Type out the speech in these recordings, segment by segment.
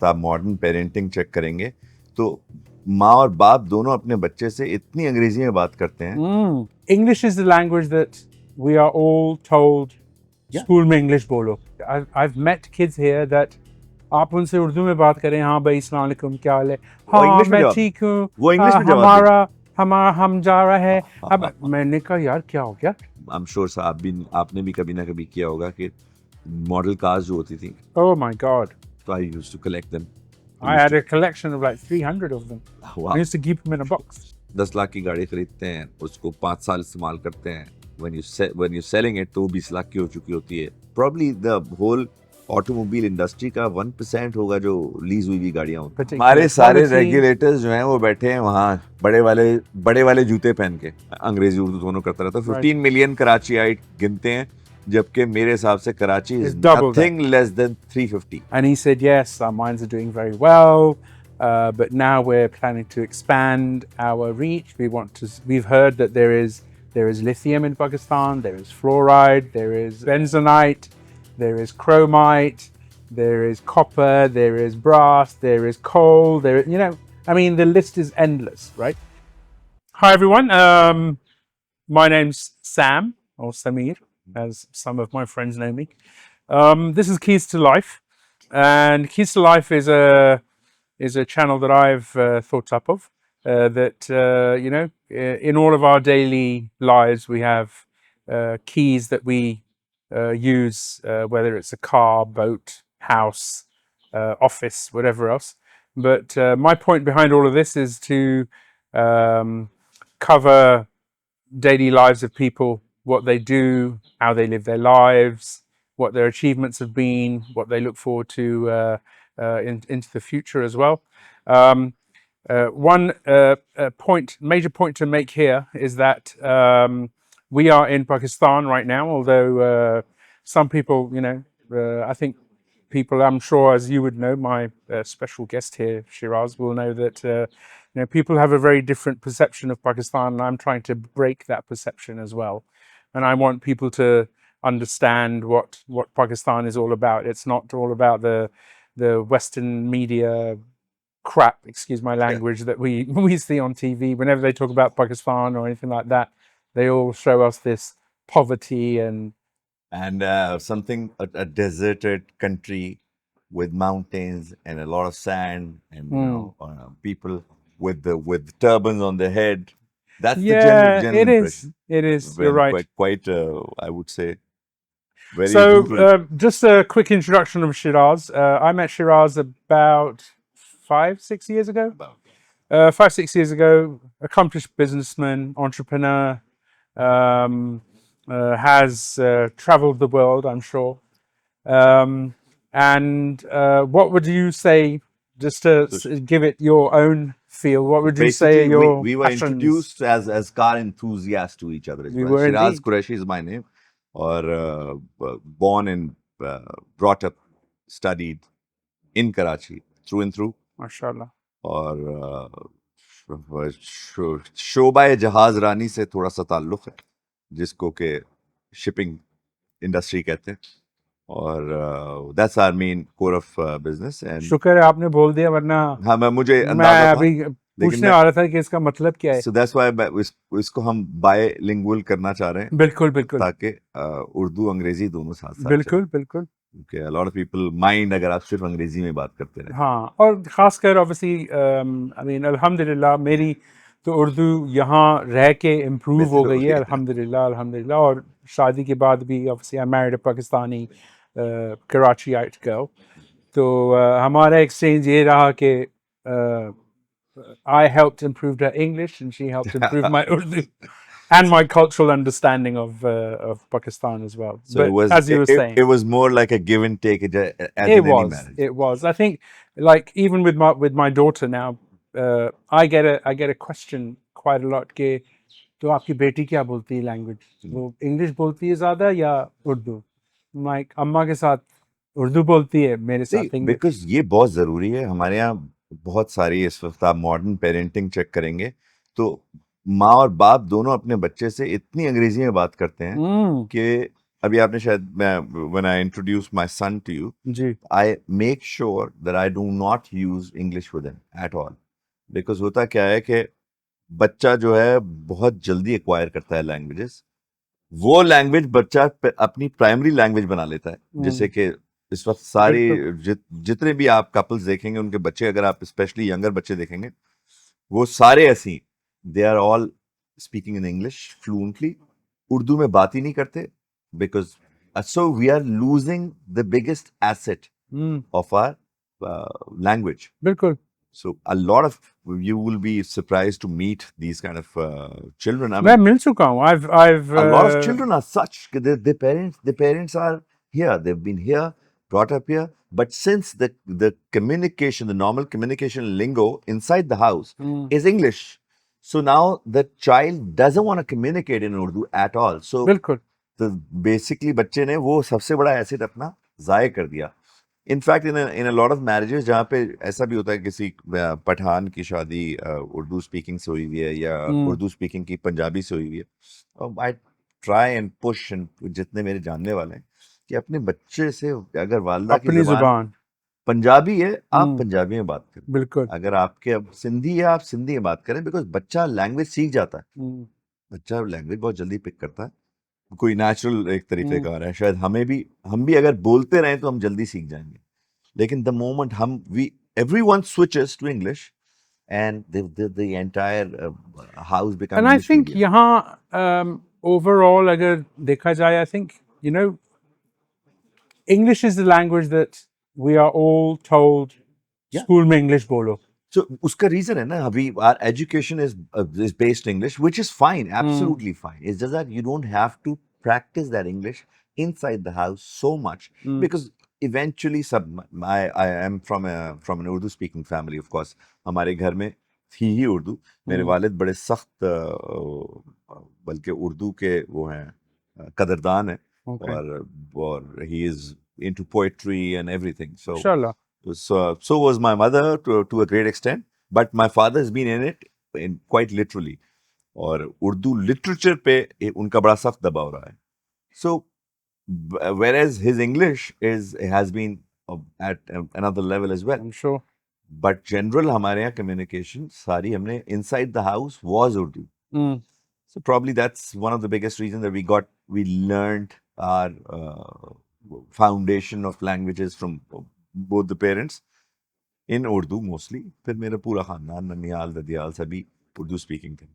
वक्त आप modern parenting check करेंगे तो माँ और बाप दोनों अपने बच्चे से इतनी अंग्रेजी में बात करते हैं। English is the language that we are all told Yeah. school में English बोलो. I've met kids here that आप उनसे उर्दू में बात करें, हाँ भाई अस्सलाम वालेकुम क्या हाल है, वो हाँ इंग्लिश में मैं जवाब ठीक हूँ, वो इंग्लिश में जवाब हमारा हमारा हम जा रहा है. अब देंगे। मैंने कहा यार क्या हो गया. आई एम श्योर आपने भी कभी ना कभी किया होगा कि मॉडल कार्स जो होती थी, Oh my God. तो I used to collect them. I had a collection of like 300 of them. I used to keep them in a box. 10 lakh की गाड़ी खरीदते हैं, उसको 5 साल इस्तेमाल करते हैं, when you selling it तो 20 लाख की हो चुकी होती है। Probably the whole automobile industry का 1% होगा जो लीज हुई भी गाड़ियां होती हैं। हमारे सारे रेगुलेटर्स जो हैं वो बैठे हैं वहाँ बड़े वाले जूते पहन के, अंग्रेजी उर्दू दोनों करता रहता है। 15 मिलियन कराचीआइट गिनते हैं, जबकि मेरे हिसाब से Karachi is nothing less than 350. And he said, yes, our mines are doing very well, but now we're planning to expand our reach. We've heard that there is lithium in Pakistan, there is fluoride, there is benzonite, there is chromite, there is copper, there is brass, there is coal, the list is endless, right? Hi, everyone. My name's Sam, or Samir, as some of my friends know me. This is Keys to Life, and Keys to Life is a channel that I've thought up of. In all of our daily lives, we have keys that we use, whether it's a car, boat, house, office, whatever else. But my point behind all of this is to cover daily lives of people, what they do, how they live their lives, what their achievements have been, what they look forward to into the future as well. One major point to make here is that we are in Pakistan right now, although some people, I think people, I'm sure, as you would know, my special guest here, Shiraz, will know that people have a very different perception of Pakistan, and I'm trying to break that perception as well. And I want people to understand what Pakistan is all about. It's not all about the Western media crap, excuse my language, that we see on TV. Whenever they talk about Pakistan or anything like that, they all show us this poverty and something, a deserted country with mountains and a lot of sand and people with turbans on their head. That's the general impression. It is. You're right. Quite I would say. Very so just a quick introduction of Shiraz. I met Shiraz about 5-6 years ago. 5-6 years ago, accomplished businessman, entrepreneur, has traveled the world, I'm sure. And what would you say, just to give it your own feel, what would you say your we were introduced as car enthusiasts to each other as well. Shiraz Qureshi is my name, or born and brought up, studied in Karachi through and through. माशाल्लाह. और शोबाए जहाज रानी से थोड़ा सा ताल्लुक है, जिसको के शिपिंग इंडस्ट्री कहते हैं, और that's our main core of business. And शुक्र है आपने बोल दिया, वरना हाँ मुझे मैं अभी पूछने वाला था कि इसका मतलब क्या है. सो दैट्स व्हाई इसको हम बायलिंगुअल करना चाह रहे हैं. बिल्कुल बिल्कुल, ताकि उर्दू अंग्रेजी दोनों साथ साथ. बिल्कुल बिल्कुल. Okay, a lot of people mind अगर आप सिर्फ अंग्रेजी में बात करते रहे. हाँ, और खासकर ऑब्वियसली अल्हम्दुलिल्लाह मेरी तो उर्दू यहाँ रह के इम्प्रूव हो गई है, अल्हम्दुलिल्लाह. और शादी के बाद भी obviously I married a Pakistani Karachiite girl. तो हमारा एक्सचेंज ये रहा कि I helped improve her English and she helped improve my Urdu and my cultural understanding of Pakistan as well. So but as you were saying, it was more like a give and take as in any marriage. It was. I think, like, even with my daughter now, I get a question quite a lot कि तो आपकी बेटी क्या बोलती है language, वो English बोलती है ज़्यादा या उर्दू? लाइक अम्मा के साथ उर्दू बोलती है, मेरे साथ इंग्लिश. बिकॉज ये बहुत ज़रूरी है. हमारे यहाँ बहुत सारी, इस वक्त आप मॉडर्न पेरेंटिंग चेक करेंगे तो माँ और बाप दोनों अपने बच्चे से इतनी अंग्रेजी में बात करते हैं कि अभी आपने शायद मैं when I introduce my son to you, ji I make sure that I do not use English with him at all. Because होता क्या है कि बच्चा जो है बहुत जल्दी एक्वायर करता है लैंग्वेजेस, वो लैंग्वेज बच्चा अपनी प्राइमरी लैंग्वेज बना लेता है, जैसे कि इस वक्त सारी बिल्कुल जितने भी आप कपल्स देखेंगे उनके बच्चे, अगर आप स्पेशली यंगर बच्चे देखेंगे, वो सारे ऐसे ही, they are all speaking in English fluently, Urdu में बात ही नहीं करते, because so we are losing the biggest asset of our language. बिल्कुल So a lot of you will be surprised to meet these kind of children. I मैं mean, मिल चुका हूँ I've a lot of children are such. Their parents are here. They've been here, brought up here. But since the communication, the normal communication lingo inside the house is English, so now the child doesn't want to communicate in Urdu at all. So बिल्कुल तो basically बच्चे ने वो सबसे बड़ा asset अपना ज़ाय कर दिया. In fact in a lot of marriages जहाँ पे ऐसा भी होता है, किसी पठान की शादी उर्दू स्पीकिंग से हुई हुई है या उर्दू स्पीकिंग की पंजाबी से हुई हुई है, I try and push and जितने मेरे जानने वाले हैं कि अपने बच्चे से अगर वालदा की अपनी ज़बान जुबान पंजाबी है, आप पंजाबी में बात करें. बिल्कुल अगर आपके अब सिंधी है, आप सिंधी में बात करें, बिकॉज बच्चा लैंग्वेज सीख जाता है. बच्चा लैंग्वेज बहुत जल्दी पिक करता है. कोई नेचुरल एक तरीके का है. शायद हम भी अगर बोलते रहें तो हम जल्दी सीख जाएंगे. लेकिन द मोमेंट हम we everyone switches to English and the entire house become And I English think medium. यहाँ overall अगर देखा जाए I think you know English is the language that we are all told Yeah. School में English बोलो. So उसका reason है ना, अभी our education is based English, which is fine, absolutely fine. It's just that you don't have to practice that English inside the house so much, because eventually I am from an Urdu speaking family, of course. हमारे घर में थी ही उर्दू. मेरे वालिद बड़े सख्त बल्कि उर्दू के वो हैं कदरदान हैं. Okay. और he is into poetry and everything. इंशाल्लाह. So was my mother to a great extent, but my father has been in it quite literally. और उर्दू लिटरेचर पे उनका बड़ा सख्त दबाव रहा है. So whereas his English has been at another level as well. I'm sure. But general हमारे यहाँ communication सारी हमने inside the house was Urdu. So probably that's one of the biggest reasons that we learned our foundation of languages from both the parents in Urdu mostly. फिर मेरा पूरा खानदान ननिहाल ददियाल सभी उर्दू स्पीकिंग थे.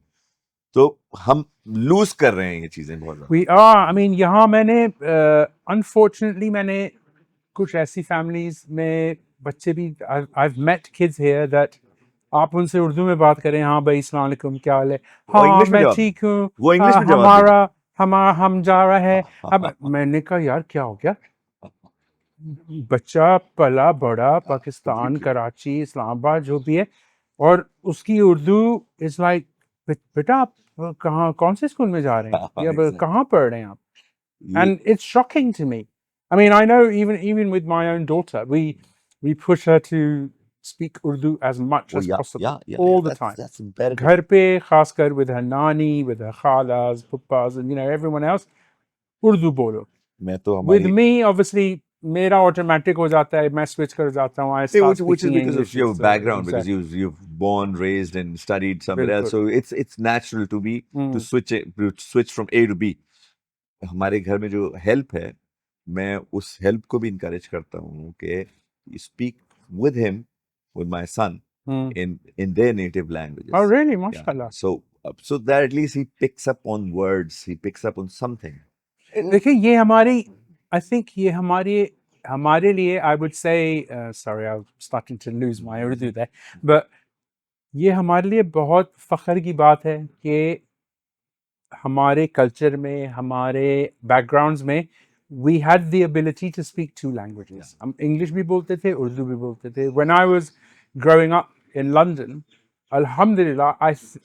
तो हम लूज कर रहे हैं ये चीजें बहुत ज़्यादा. We are. I mean, यहाँ मैंने unfortunately मैंने कुछ ऐसी families में बच्चे भी I've met kids here that आप उनसे उर्दू में बात करें, हाँ भाई अस्सलाम वालेकुम क्या हाल है, हाँ इंग्लिश में मैं जवाब ठीक हूँ, वो इंग्लिश हाँ में जवाब हमारा हम जा रहा है. अब मैंने कहा यार क्या हो गया, बच्चा पला बड़ा पाकिस्तान कराची इस्लामाबाद जो भी है, और उसकी उर्दू इज लाइक बेटा आप कहाँ कौन से स्कूल में जा रहे हैं या Exactly. कहाँ पढ़ रहे हैं आप. ये And it's shocking to me. I mean, I know even with my own daughter, we push her to speak Urdu as much oh as yeah possible yeah all the that's time. that's imperative. घर पे खासकर with her nani, with her khalas, puppas, and you know everyone else, Urdu बोलो. मैं तो With हमारी me, obviously, मेरा automatic हो जाता है, मैं switch कर जाता हूँ. I See, start which is speaking because English. of your It's, background, because exactly. you've born, raised, and studied somewhere else. बिल्कुल. So it's natural to switch from A to B. हमारे घर में जो help है, मैं उस help को भी encourage करता हूँ कि you speak with him, with my son, in their native languages. Oh, really? Yeah. Mashallah. So that at least he picks up on words, he picks up on something. देखिए ये हमारी I think ये हमारे लिए I would say sorry I'm starting to lose my Urdu there, but ये हमारे लिए बहुत फ़ख्र की बात है कि हमारे कल्चर में हमारे बैकग्राउंड्स में we had the ability to speak two languages. हम इंग्लिश भी बोलते थे, उर्दू भी बोलते थे. When I was growing up in London, alhamdulillah,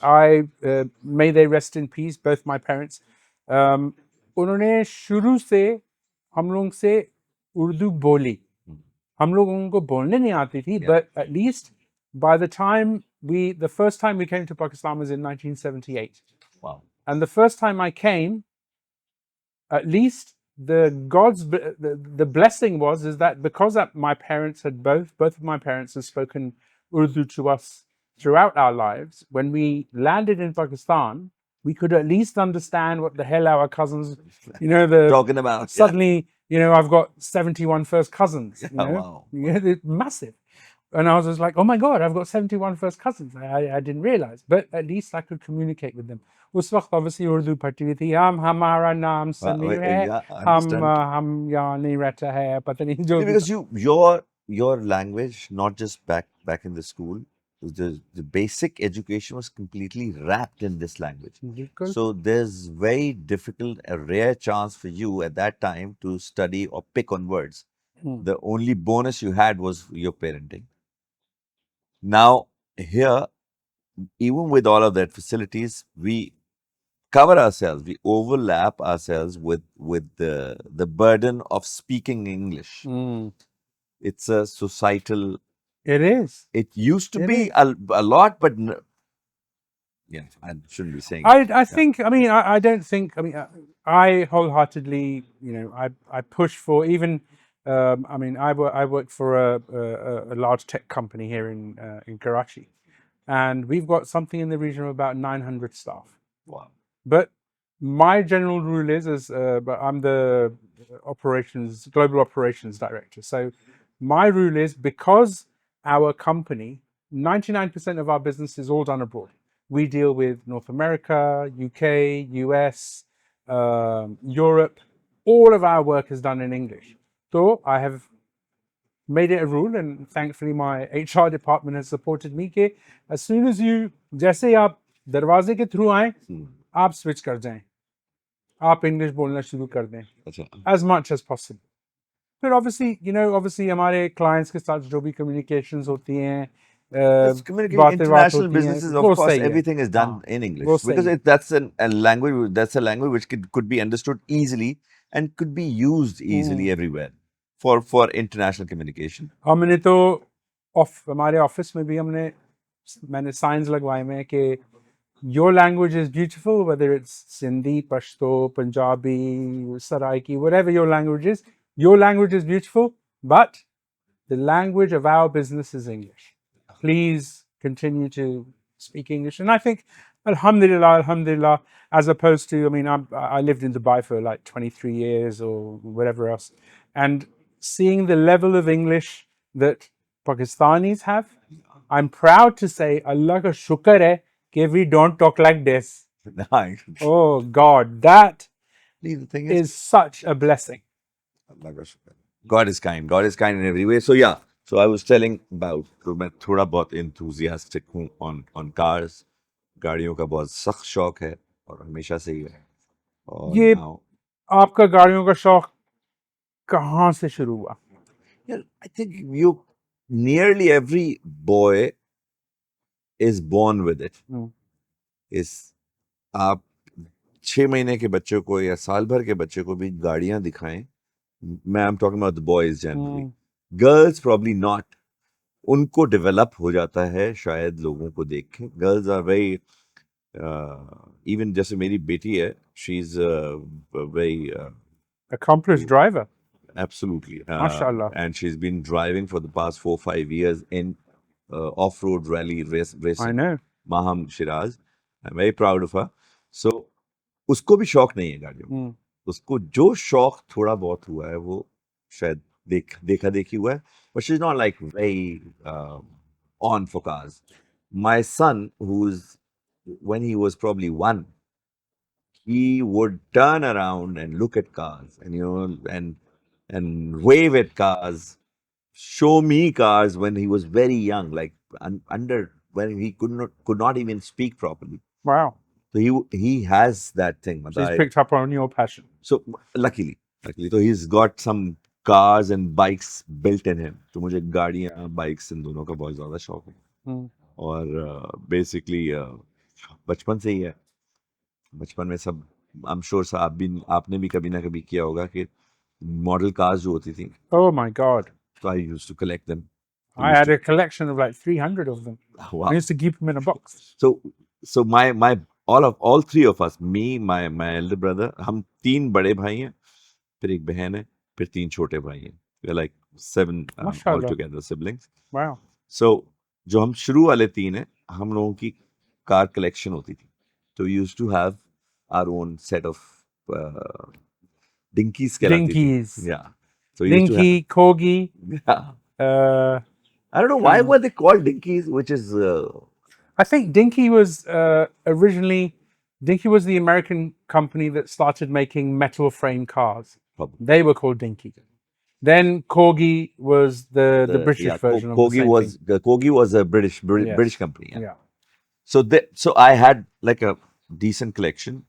I may they rest in peace, both my parents. उन्होंने शुरू से हम लोग से उर्दू बोली. हम लोगों को बोलने नहीं आती थी, but at least by the time the first time we came to Pakistan was in 1978. Wow. And the first time I came, at least the blessing is that because my parents had both of my parents had spoken Urdu to us throughout our lives, when we landed in Pakistan, we could at least understand what the hell our cousins, the Talking about, yeah. suddenly, I've got 71 first cousins, Wow. yeah, they're massive. And I was just like, oh my God, I've got 71 first cousins. I didn't realize, but at least I could communicate with them. उस वक्त obviously Urdu पढ़ती हुई थी, हमारा नाम समीर है, Yeah, I understand. हम यहाँ नहीं रहता है, पता नहीं जो Yeah, भी because your language, not just back in the school, the basic education was completely wrapped in this language. बिल्कुल So there's very difficult, a rare chance for you at that time to study or pick on words. The only bonus you had was your parenting. Now here, even with all of that facilities, we cover ourselves, we overlap ourselves with the burden of speaking English. It's a societal. It is. It used to It be is. a lot, but yeah, I shouldn't be saying. I think, I don't think, I wholeheartedly, I push for even, I work for a large tech company here in Karachi, and we've got something in the region of about 900 staff. Wow. But my general rule but I'm the global operations director. So my rule is, because our company, 99% of our business is all done abroad. We deal with North America, UK, US, Europe. All of our work is done in English. So I have made it a rule, and thankfully my HR department has supported me, कि as soon as you, जैसे आप दरवाजे के through आए, आप switch कर जाएं, आप English बोलना शुरू कर दें, as much as possible. But obviously, हमारे clients के साथ जो भी communications होती हैं, International businesses, of course, everything is done in English because that's a language. That's a language which could be understood easily and could be used easily everywhere for international communication. हमने तो हमारे office में भी मैंने science लगवाए हैं कि your language is beautiful, whether it's Sindhi, Pashto, Punjabi, Saraiki, whatever your language is beautiful, but the language of our business is English. Please continue to speak English. And I think, alhamdulillah, as opposed to, I lived in Dubai for like 23 years or whatever else, and seeing the level of English that Pakistanis have, I'm proud to say, Allah ka shukar hai कि we don't talk like this. Nice. Oh God, that The thing is such a blessing. God is kind. God is kind in every way. So yeah. So I was telling about, तो मैं थोड़ा बहुत enthusiastic हूँ on cars. गाड़ियों का बहुत सख्त शौक है और हमेशा से ही है. और ये now, आपका गाड़ियों का शौक कहाँ से शुरू हुआ? yeah, I think nearly every boy is born with it. इस आप 6 महीने के बच्चे को या साल भर के बच्चे को भी गाड़ियां दिखाएं. I'm talking about the boys generally. Girls probably not. उनको डेवलप हो जाता है शायद लोगों को देख के. Girls are very even जैसे मेरी बेटी है, she's very accomplished driver. Absolutely. Mashallah. And she's been driving for the past 4-5 years in off-road rally racing. I know. Maham Shiraz. I'm very proud of her. So उसको भी शौक नहीं है गाड़ियों. उसको जो शौक थोड़ा बहुत हुआ है वो शायद देखा देखी हुआ है. But she's not like very on for cars. My son, when he was probably 1, he would turn around and look at cars and wave at cars, show me cars when he was very young, like when he could not even speak properly. Wow. So he has that thing. He's picked up on your passion. So luckily, so he's got some cars and bikes built in him. तो मुझे गाड़ियाँ, bikes इन दोनों का बहुत ज़्यादा शौक है. और basically बचपन से ही है. बचपन में सब, I'm sure आपने भी कभी ना कभी किया होगा कि model cars जो होती थी. Oh my God. So I used to collect them. I had a collection of like 300 of them. Wow. I used to keep them in a box. So all 3 of us, me, my elder brother, हम 3 बड़े भाई हैं. फिर एक बहन है, फिर 3 छोटे भाई हैं। We are like 7 all Mashallah. Together siblings. Wow. So जो हम शुरू वाले 3 हैं, हम लोगों की कार कलेक्शन होती थी। तो we used to have our own set of Dinkies कहलाती थी। Dinkies. या so we used to Dinky, Corgi. Have Uh, I don't know why were they called dinkies, which is I think Dinky was originally Dinky was the American company that started making metal frame cars. probably They were called Dinky. Then Corgi was the British version of the same thing. Kogi was a Yes. British company. Yeah. Yeah. So I had like a decent collection.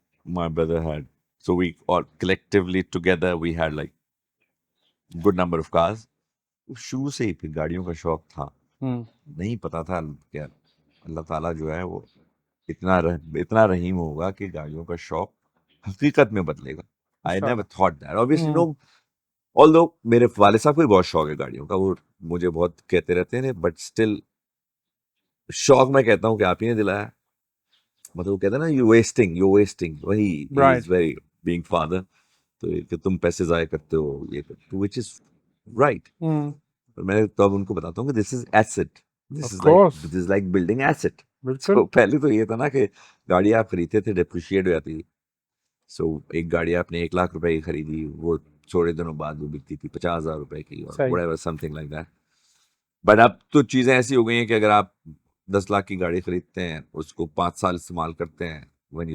My brother had, so we all collectively together we had like good number of cars. शुरू से ही फिर गाड़ियों का शौक था। Hmm. नहीं पता था क्या अल्लाह ताला जो है वो इतना रहीम होगा कि गाड़ियों का शौक हकीकत में बदलेगा। I never thought that. Obviously, no. Although मेरे वाले साहब को भी बहुत शौक है गाड़ियों का, वो मुझे बहुत कहते रहते हैं, बट स्टिल शौक मैं कहता हूँ कि आप ही ने दिलाया। मतलब वो कहते हैं ना, यू वेस्टिंग, वही Right. Is very being father, तो कि तुम पैसे जाया करते हो, ये करते हो, व्हिच इज राइट। Hmm. पर मैं तो अब उनको बताता हूँ कि this is asset, Of course. This is like building asset. बिल्कुल. तो पहले तो ये था ना कि गाड़ी आप खरीदते थे, डिप्रिशिएट हो जाती थी। सो एक गाड़ी आपने 1 लाख रुपए की खरीदी, वो थोड़े दिनों बाद वो बिकती थी 50,000 रुपए की, और सही. Whatever something like that. But अब तो चीजें ऐसी हो गई हैं कि अगर आप 10 लाख की गाड़ी खरीदते हैं, उसको 5 साल इस्तेमाल करते हैं, when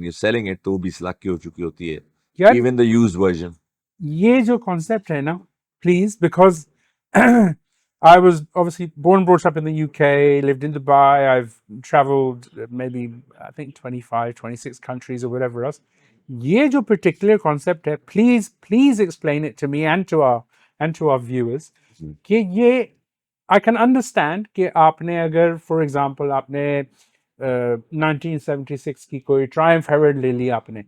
you selling it तो वो 20 लाख की हो चुकी होती है, यार even the used version. ये जो concept है ना, please, because I was obviously born and brought up in the UK, lived in Dubai, I've traveled maybe I think 25, 26 countries or whatever else. ये जो particular concept है, please explain it to me and to our viewers. कि ये I can understand कि आपने अगर for example आपने 1976 की कोई Triumph Herald ले ली आपने,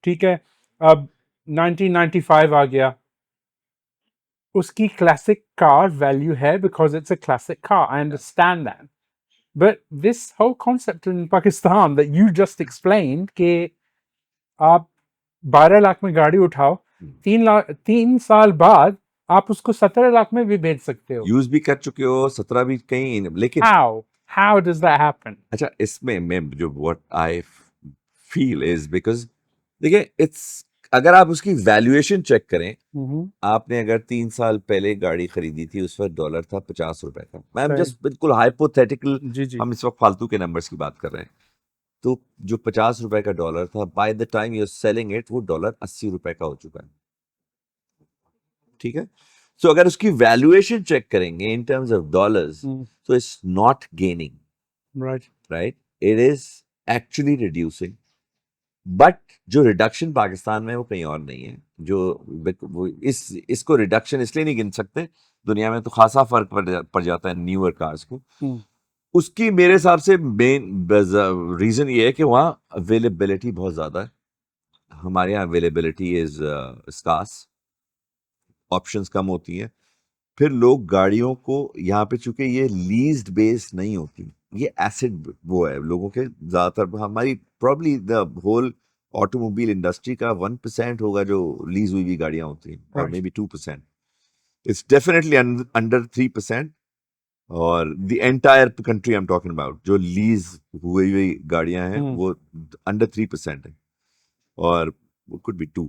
ठीक है, अब 1995 आ गया, उसकी classic car value है because it's a classic car. I understand that. But this whole concept in Pakistan that you just explained कि आप 12 लाख में गाड़ी उठाओ, 3 साल बाद आप उसको 17 लाख में भी बेच सकते हो। यूज भी कर चुके हो, 17 भी कहीं, लेकिन How does that happen? अच्छा, इसमें मैं जो what I feel is because देखिए, इट्स अगर आप उसकी वैल्यूएशन चेक करें, आपने अगर 3 साल पहले गाड़ी खरीदी थी, उस वक्त डॉलर था 50 रुपए का। मैम सही. जस्ट बिल्कुल हाइपोथेटिकल, जी जी. हम इस वक्त फालतू के नंबर्स की बात कर रहे हैं। तो जो 50 रुपए का डॉलर था, by the time you are selling it, वो डॉलर 80 रुपए का हो चुका है। ठीक है, सो अगर उसकी वैल्यूएशन चेक करेंगे इन टर्म्स ऑफ डॉलर्स, तो it's not gaining, right, it is actually reducing. But जो रिडक्शन पाकिस्तान में है वो कहीं और नहीं है। जो वो इसको रिडक्शन इसलिए नहीं गिन सकते, दुनिया में तो खासा फर्क पड़ जाता है न्यूअर कार्स को। उसकी मेरे हिसाब से मेन रीजन ये है कि वहाँ अवेलेबिलिटी बहुत ज्यादा है, हमारे यहाँ अवेलेबिलिटी इज स्कार्स, ऑप्शंस कम होती हैं। फिर लोग गाड़ियों को यहाँ पे, चूंकि ये लीज्ड बेस्ड नहीं होती, ये एसिड वो है लोगों के ज्यादातर, हमारी probably the whole automobile industry का 1% होगा जो लीज हुई हुई गाड़ियां होती हैं, और may be 2%। It's definitely under 3%। और the entire country I am talking about, जो लीज हुई हुई गाड़ियां हैं वो अंडर 3% है, और वो कुड बी 2।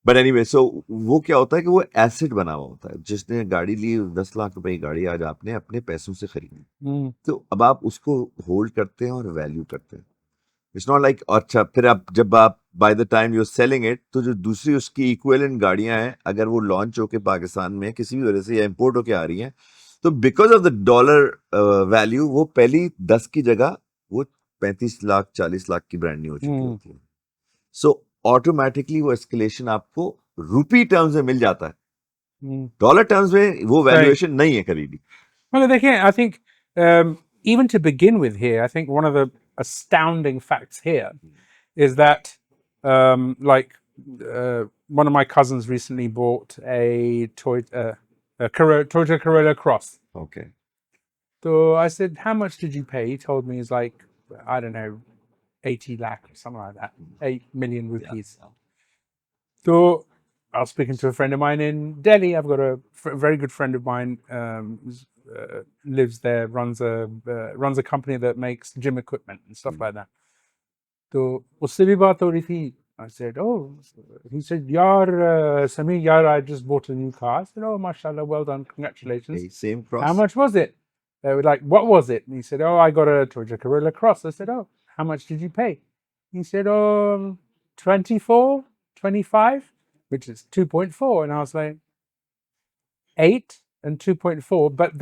बट एनीवे, सो वो क्या होता है कि वो एसिड बना हुआ होता है। जिसने गाड़ी ली, 10 लाख रुपए की गाड़ी आज आपने अपने पैसों से खरीदी, तो अब आप उसको होल्ड करते हैं और वैल्यू करते हैं। इट्स नॉट लाइक, अच्छा फिर आप जब आप by the time you are selling it, तो जो दूसरी उसकी इक्विवेलेंट गाड़ियां हैं, अगर वो लॉन्च होके पाकिस्तान में किसी भी वजह से या इंपोर्ट होके आ रही हैं, तो because of the dollar value, वो पहली 10 की जगह वो 35 लाख 40 लाख की ब्रांड न्यू हो चुकी होती है। सो ऑटोमेटिकली वो एस्केलेशन आपको रुपी टर्म्स में मिल जाता है, डॉलर टर्म्स में वो वैल्यूएशन नहीं है कभी भी। Well, again, I think even to begin with here, I think one of the astounding facts here is that, like, one of my cousins recently bought a Toyota Corolla Cross. Okay. So I said, "How much did you pay?" He told me it's like, I don't know, 80 lakh or something like that, 8 million rupees. Yeah. तो I was speaking to a friend of mine in Delhi. I've got a very good friend of mine lives there, runs a company that makes gym equipment and stuff like that. तो उससे भी बात हो रही थी. I said, oh, he said, Samir, yaar, I just bought a new car. I said, oh, mashallah, well done, congratulations. Okay, same How cross. much was it? They were like, what was it? And he said, oh, I got a Toyota Corolla Cross. I said, oh, how much did you pay? He said, 24, 25, which is 2.4. And I was like, 8 and 2.4. But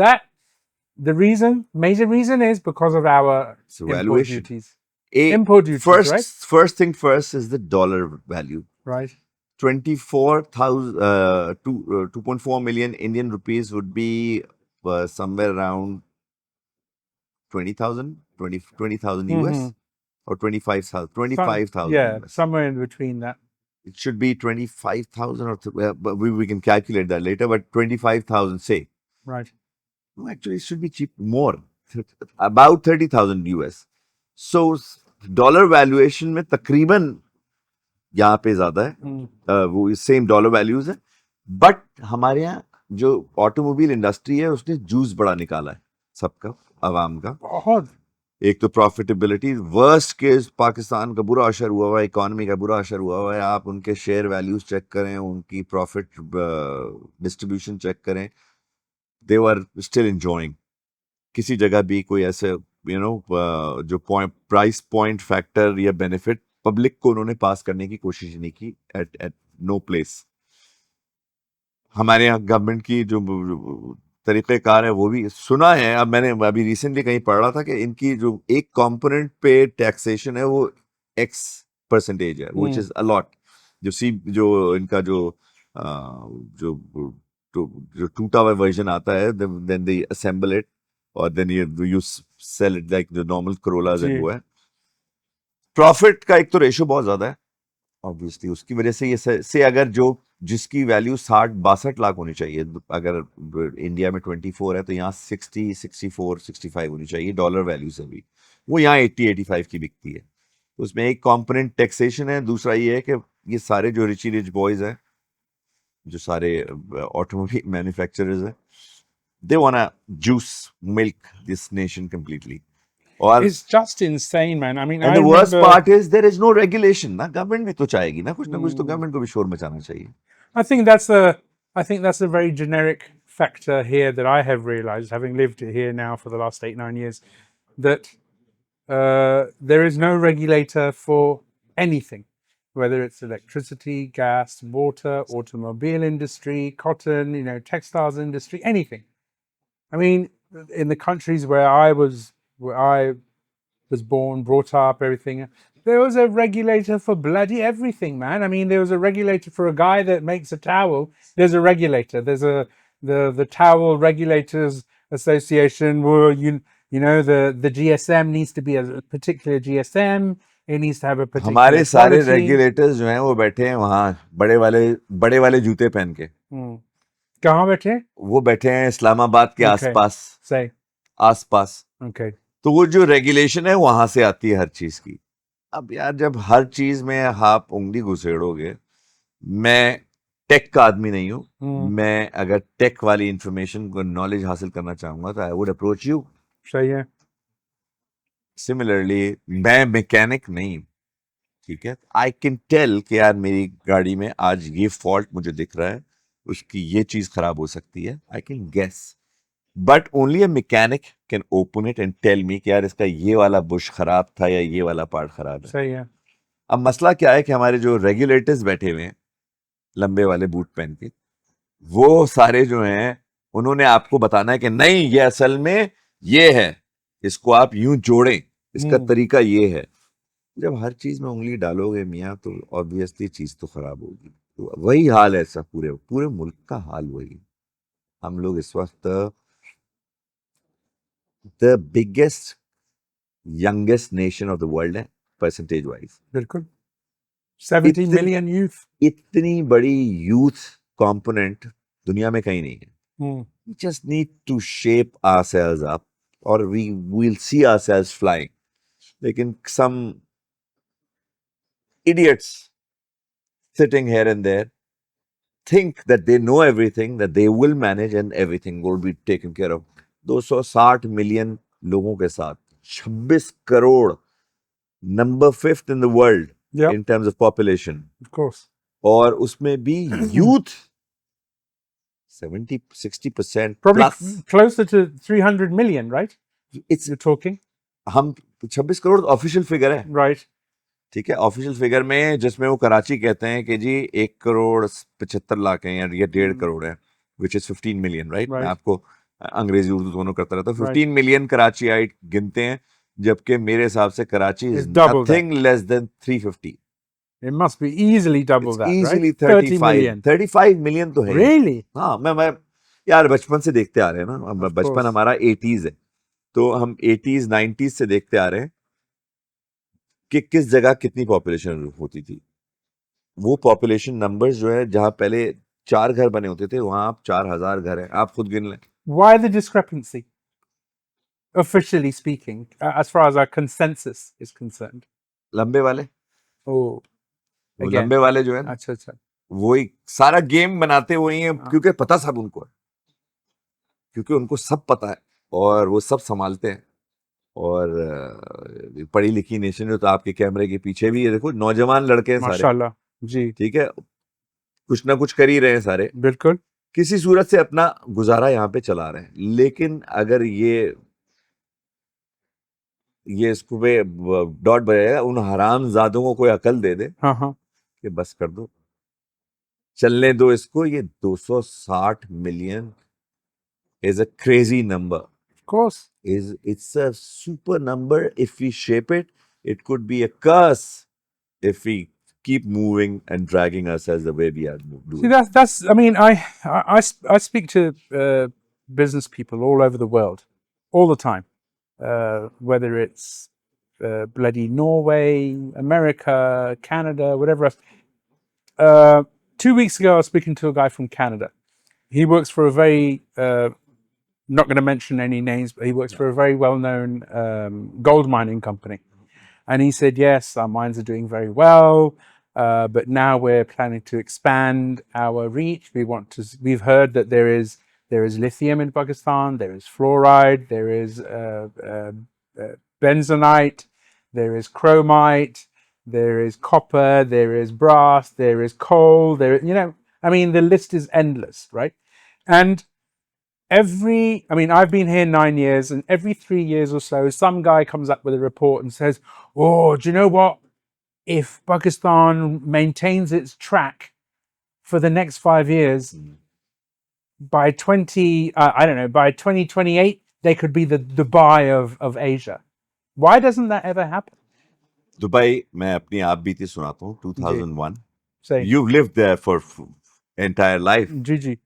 major reason is because of our It's import valuation. duties. Import duties, right? First thing first is the dollar value. Right. 2.4 million Indian rupees would be somewhere around 20,000 US or 25,000 Yeah, US. somewhere in between that. It should be 25,000 or but we can calculate that later, but 25,000 say. Right. No, actually it should be cheap more. About 30,000 US. So dollar valuation में तकरीबन यहाँ पे ज्यादा है, वो same dollar values है. But हमारे यहाँ जो ऑटोमोबाइल इंडस्ट्री है उसने जूस बड़ा निकाला है सबका, आवाम का. बहुत. एक तो प्रॉफिटेबिलिटी, वर्स्ट केस पाकिस्तान का बुरा असर हुआ हुआ है, इकोनॉमी का बुरा असर हुआ हुआ है. आप उनके शेयर वैल्यूज चेक करें, उनकी प्रॉफिट डिस्ट्रीब्यूशन चेक करें, दे वर स्टिल एंजॉयिंग. किसी जगह भी कोई ऐसे जो प्राइस पॉइंट फैक्टर या बेनिफिट पब्लिक को उन्होंने पास करने की कोशिश नहीं की एट नो प्लेस. हमारे यहाँ गवर्नमेंट की जो तरीक़ेकार है वो भी सुना है. अब मैंने अभी रिसेंटली कहीं पढ़ रहा था कि इनकी जो एक कंपोनेंट पे टैक्सेशन है वो X% है, विच इज अलॉट. जो इनका जो टूटा हुआ वर्जन आता है, देन दे असेंबल इट और then you sell it like the normal Corollas and वो है. प्रॉफिट का एक तो रेशियो बहुत ज्यादा है ऑब्वियसली, उसकी वजह से ये से अगर जिसकी वैल्यू 60-62 लाख होनी चाहिए, अगर इंडिया में 24 है तो यहाँ 60, 64, 65 होनी चाहिए डॉलर वैल्यू से भी. वो यहाँ 80-85 की बिकती है. तो उसमें एक कंपोनेंट टैक्सेशन है, दूसरा ये है कि ये सारे जो रिच बॉयज हैं, जो सारे ऑटोमोबाइल मैन्युफैक्चरर्स हैं, they want juice milk this nation completely. It's just insane, man. I mean, and the worst part is there is no regulation. ना गवर्नमेंट भी तो चाहेगी ना कुछ तो गवर्नमेंट को भी शोर मचाना चाहिए. I think that's a very generic factor here that I have realized, having lived here now for the last 8-9 years, that there is no regulator for anything, whether it's electricity, gas, water, automobile industry, cotton, textiles industry, anything. I mean, in the countries where I was born, brought up, everything, there was a regulator for bloody everything, man. I mean, there was a regulator for a guy that makes a towel. There's a regulator. There's the Towel Regulators Association, where the GSM needs to be a particular GSM. It needs to have a particular हमारे सारे quality. Regulators जो हैं वो बैठे हैं वहाँ बड़े वाले जूते पहन के. कहाँ बैठे? वो बैठे हैं इस्लामाबाद के आसपास. Okay. तो वो जो रेगुलेशन है वहां से आती है हर चीज की. अब यार जब हर चीज में आप उंगली घुसेड़ोगे, मैं टेक का आदमी नहीं हूं. मैं अगर टेक वाली इंफॉर्मेशन को नॉलेज हासिल करना चाहूंगा तो आई वुड अप्रोच यू. सही है. सिमिलरली मैं मैकेनिक नहीं, ठीक है. आई कैन टेल कि यार मेरी गाड़ी में आज ये फॉल्ट मुझे दिख रहा है, उसकी ये चीज खराब हो सकती है. I can guess, but only a mechanic can open it and tell me कि यार इसका ये वाला बुश खराब था या ये वाला पार्ट खराब है. सही है. अब मसला क्या है कि हमारे जो रेगुलेटर्स बैठे हुए हैं लंबे वाले बूट पहन के, वो सारे जो हैं उन्होंने आपको बताना है कि नहीं ये असल में ये है, इसको आप यूं जोड़ें, इसका तरीका ये है. जब हर चीज में उंगली डालोगे मियाँ तो ऑब्वियसली चीज तो खराब होगी. तो वही हाल है, ऐसा पूरे मुल्क का हाल वही. हम लोग इस वक्त the biggest youngest nation of the world है percentage wise. बिल्कुल. 70 million youth. इतनी बड़ी youth component दुनिया में कहीं नहीं है. We just need to shape ourselves up or we'll see ourselves flying. लेकिन some idiots sitting here and there think that they know everything, that they will manage and everything will be taken care of. 260 million लोगों के साथ 26 crore, number 5th in the world Yep, in terms of population, of course. और उसमें भी youth 70-60% Probably plus. closer to 300 million, right? It's You're talking, हम 26 crore official figure है, right? ठीक है, ऑफिशियल फिगर में, जिसमें वो कराची कहते हैं कि जी 1,75,00,000 है या 1.5 करोड़ है, विच इज 15 मिलियन, राइट? मैं Right. आपको अंग्रेजी उर्दू दोनों करता रहता हूँ. Right. 15 मिलियन कराची आइट गिनते हैं, जबकि मेरे हिसाब से Karachi is It's double that. Nothing less than 350. It must be easily double It's that, easily right? 30 million. 35 million तो है. Really? हाँ, मैं यार बचपन से देखते आ रहे हैं ना, Of बचपन course. हमारा 80s है, तो हम 80s 90s से देखते आ रहे हैं कि किस जगह कितनी पॉपुलेशन होती थी. वो पॉपुलेशन नंबर्स जो है, जहां पहले 4 घर बने होते थे, वहां आप 4,000 घर हैं. आप खुद गिन लें. Why the discrepancy? Officially speaking, as far as our consensus is concerned. लंबे वाले, Oh, वो again. लंबे वाले जो है ना, अच्छा. वही सारा गेम बनाते वही हैं, हाँ. क्योंकि पता सब उनको है, क्योंकि उनको सब पता है और वो सब संभालते हैं. और पढ़ी लिखी नेशन जो, तो आपके कैमरे के पीछे भी ये देखो नौजवान लड़के हैं सारे, माशाल्लाह जी, ठीक है, कुछ ना कुछ कर ही रहे हैं सारे, बिल्कुल. किसी सूरत से अपना गुजारा यहाँ पे चला रहे हैं. लेकिन अगर ये इसको पे डॉट बजाएगा, उन हरामजादों को कोई अकल दे दे हाँ. कि बस कर दो, चलने दो इसको, ये 260 million is a crazy number. Of course. It's a super number. If we shape it, it could be a curse if we keep moving and dragging ourselves the way we are doing. See, that's. I mean, I speak to business people all over the world, all the time. Whether it's bloody Norway, America, Canada, whatever else. 2 weeks ago, I was speaking to a guy from Canada. He works for a very, not going to mention any names, but he works for a very well-known gold mining company. And he said, yes, our mines are doing very well, but now we're planning to expand our reach. We've heard that there is lithium in Pakistan, there is fluoride, there is benzonite, there is chromite, there is copper, there is brass, there is coal, the list is endless, right? And I've been here 9 years, and every 3 years or so, some guy comes up with a report and says, oh, do you know what? If Pakistan maintains its track for the next 5 years, by 2028, they could be the Dubai of Asia. Why doesn't that ever happen? Dubai, मैं अपनी आप बीती सुनाता हूँ. 2001. Say, You've lived there for entire life. Gigi.